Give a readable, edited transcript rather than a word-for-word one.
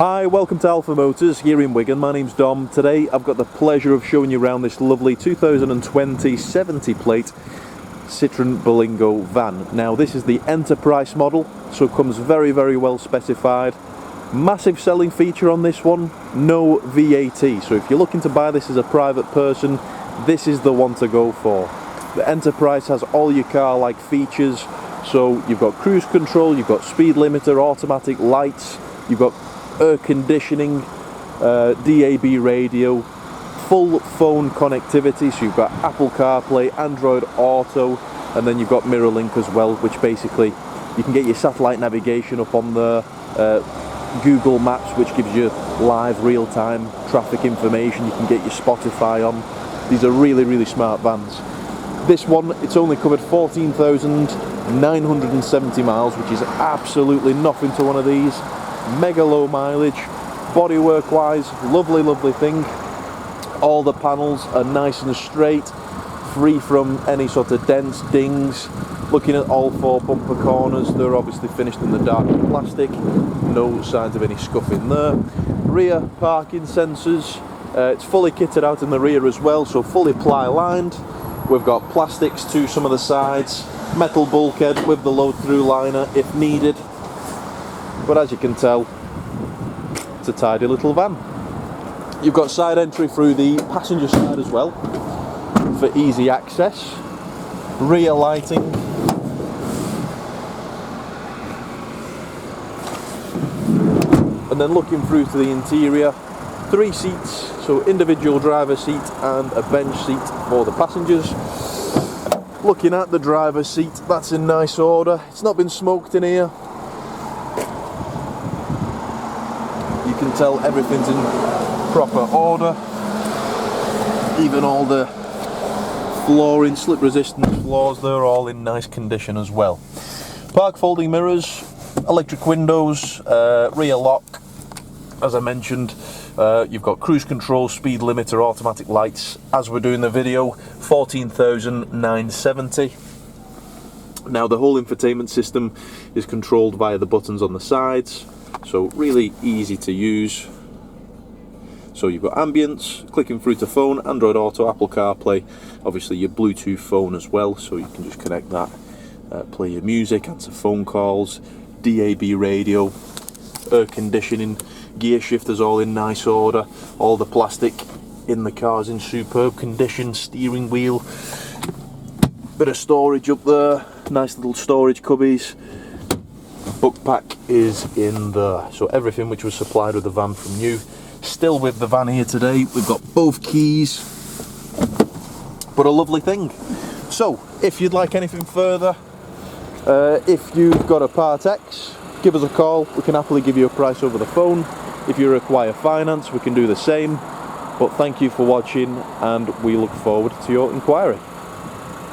Hi, welcome to Alpha Motors here in Wigan. My name's Dom. Today I've got the pleasure of showing you around this lovely 2020 70 plate Citroen Berlingo van. Now this is the Enterprise model, so it comes very well specified. Massive selling feature on this one, no VAT. So if you're looking to buy this as a private person, this is the one to go for. The Enterprise has all your car-like features. So you've got cruise control, you've got speed limiter, automatic lights, you've got air conditioning, DAB radio, full phone connectivity, so you've got Apple CarPlay, Android Auto, and then you've got Mirror Link as well, which basically you can get your satellite navigation up on the Google Maps, which gives you live real-time traffic information. You can get your Spotify on. These are really smart vans. This one, it's only covered 14,970 miles, which is absolutely nothing to one of these. Mega low mileage, bodywork wise, lovely thing. All the panels are nice and straight, free from any sort of dents, dings. Looking at all four bumper corners, they're obviously finished in the dark plastic, no signs of any scuffing there. Rear parking sensors, it's fully kitted out in the rear as well, so fully ply lined. We've got plastics to some of the sides, metal bulkhead with the load through liner if needed. But as you can tell, it's a tidy little van. You've got side entry through the passenger side as well for easy access. Rear lighting. And then looking through to the interior, 3 seats, so individual driver seat and a bench seat for the passengers. Looking at the driver's seat, that's in nice order. It's not been smoked in here. You can tell everything's in proper order. Even all the flooring, slip resistant floors, they're all in nice condition as well. Park folding mirrors, electric windows, rear lock. As I mentioned, you've got cruise control, speed limiter, automatic lights. As we're doing the video, 14,970. Now the whole infotainment system is controlled via the buttons on the sides, so really easy to use. So you've got ambience, clicking through to phone, Android Auto, Apple CarPlay, obviously your Bluetooth phone as well, so you can just connect that, play your music, answer phone calls, DAB radio, air conditioning, gear shifters all in nice order, all the plastic in the car's in superb condition, steering wheel, bit of storage up there, nice little storage cubbies, book pack is in there, so everything which was supplied with the van from new, still with the van here today. We've got both keys, but a lovely thing. So if you'd like anything further, if you've got a Part X, give us a call. We can happily give you a price over the phone. If you require finance, we can do the same. But thank you for watching, and we look forward to your inquiry.